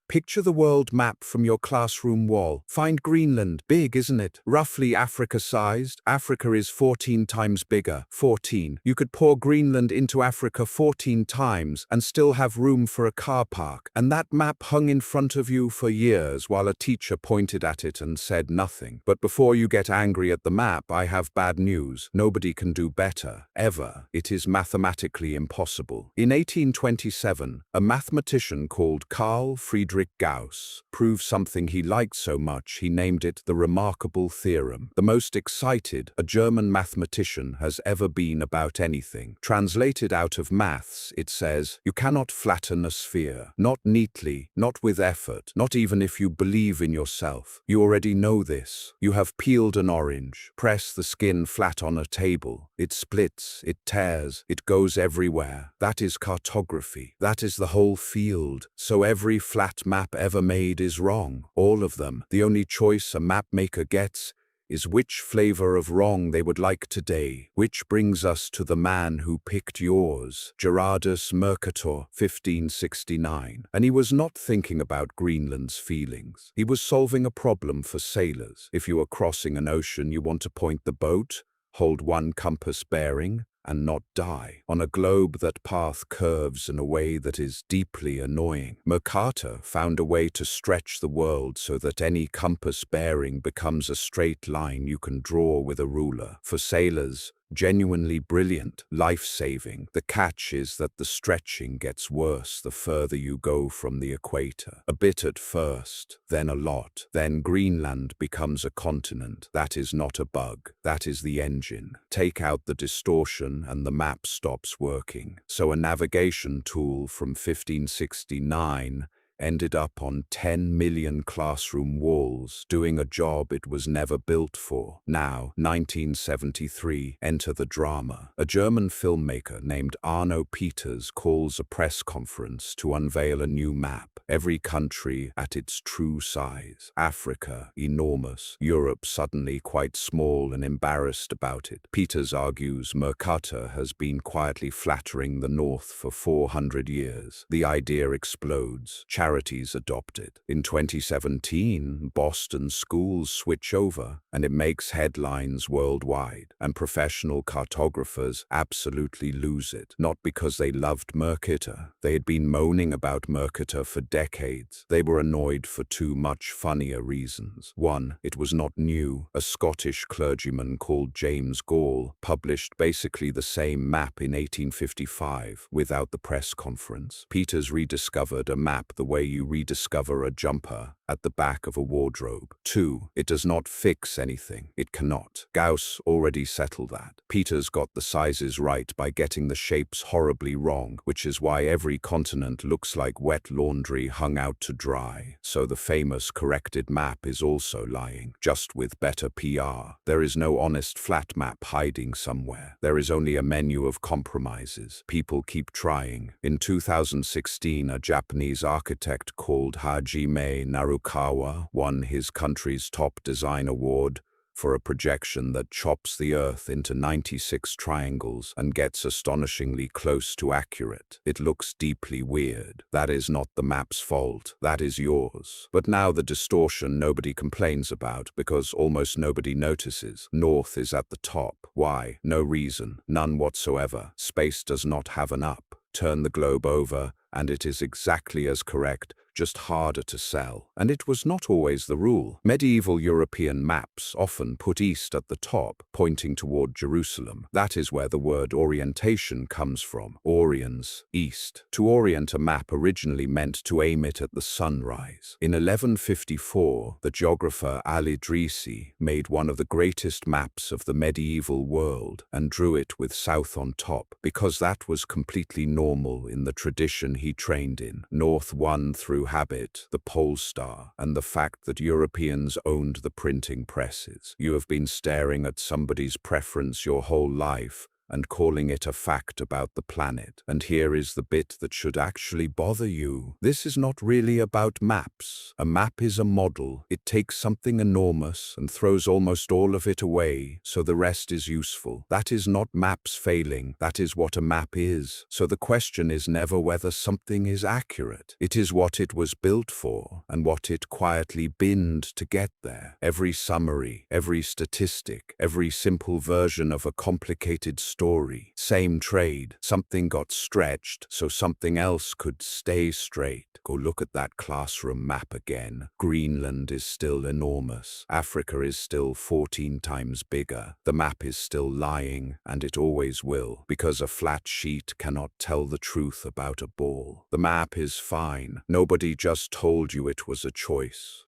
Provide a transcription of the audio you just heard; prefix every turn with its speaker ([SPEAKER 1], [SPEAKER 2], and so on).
[SPEAKER 1] Picture the world map from your classroom wall. Find Greenland. Big, isn't it? Roughly Africa-sized. Africa is 14 times bigger. 14. You could pour Greenland into Africa 14 times and still have room for a car park. And that map hung in front of you for years while a teacher pointed at it and said nothing. But before you get angry at the map, I have bad news. Nobody can do better. Ever. It is mathematically impossible. In 1827, a mathematician called Carl Friedrich Gauss proved something he liked so much he named it the remarkable theorem. The most excited a German mathematician has ever been about anything. Translated out of maths, it says, you cannot flatten a sphere. Not neatly, not with effort, not even if you believe in yourself. You already know this. You have peeled an orange. Press the skin flat on a table. It splits, it tears, it goes everywhere. That is cartography. That is the whole field. So every flat map ever made is wrong. All of them. The only choice a mapmaker gets is which flavor of wrong they would like today. Which brings us to the man who picked yours, Gerardus Mercator, 1569. And he was not thinking about Greenland's feelings. He was solving a problem for sailors. If you are crossing an ocean, you want to point the boat, hold one compass bearing, and not die. On a globe that path curves in a way that is deeply annoying. Mercator found a way to stretch the world so that any compass bearing becomes a straight line you can draw with a ruler. For sailors, genuinely brilliant, life-saving. The catch is that the stretching gets worse the further you go from the equator. A bit at first, then a lot. Then Greenland becomes a continent. That is not a bug. That is the engine. Take out the distortion and the map stops working. So a navigation tool from 1569 ended up on 10 million classroom walls, doing a job it was never built for. Now, 1973, enter the drama. A German filmmaker named Arno Peters calls a press conference to unveil a new map. Every country at its true size. Africa, enormous. Europe suddenly quite small and embarrassed about it. Peters argues Mercator has been quietly flattering the North for 400 years. The idea explodes. Charities adopt it. In 2017, Boston schools switch over, and it makes headlines worldwide. And professional cartographers absolutely lose it. Not because they loved Mercator. They had been moaning about Mercator for decades. They were annoyed for two much funnier reasons. One, it was not new. A Scottish clergyman called James Gall published basically the same map in 1855 without the press conference. Peters rediscovered a map the way you rediscover a jumper at the back of a wardrobe. Two, it does not fix anything. It cannot. Gauss already settled that. Peters got the sizes right by getting the shapes horribly wrong, which is why every continent looks like wet laundry hung out to dry. So the famous corrected map is also lying, just with better PR. There is no honest flat map hiding somewhere. There is only a menu of compromises. People keep trying. In 2016, a Japanese architect called Hajime Narukawa won his country's top design award for a projection that chops the Earth into 96 triangles and gets astonishingly close to accurate. It looks deeply weird. That is not the map's fault. That is yours. But now the distortion nobody complains about because almost nobody notices. North is at the top. Why? No reason. None whatsoever. Space does not have an up. Turn the globe over, and it is exactly as correct, just harder to sell. And it was not always the rule. Medieval European maps often put east at the top, pointing toward Jerusalem. That is where the word orientation comes from. Oriens, east. To orient a map originally meant to aim it at the sunrise. In 1154, the geographer Al-Idrisi made one of the greatest maps of the medieval world and drew it with south on top, because that was completely normal in the tradition he trained in. North won through habit, the pole star, and the fact that Europeans owned the printing presses. You have been staring at somebody's preference your whole life, and calling it a fact about the planet. And here is the bit that should actually bother you. This is not really about maps. A map is a model. It takes something enormous and throws almost all of it away, so the rest is useful. That is not maps failing. That is what a map is. So the question is never whether something is accurate. It is what it was built for and what it quietly binned to get there. Every summary, every statistic, every simple version of a complicated story. Same trade. Something got stretched so something else could stay straight. Go look at that classroom map again. Greenland is still enormous. Africa is still 14 times bigger. The map is still lying, and it always will, because a flat sheet cannot tell the truth about a ball. The map is fine. Nobody just told you it was a choice.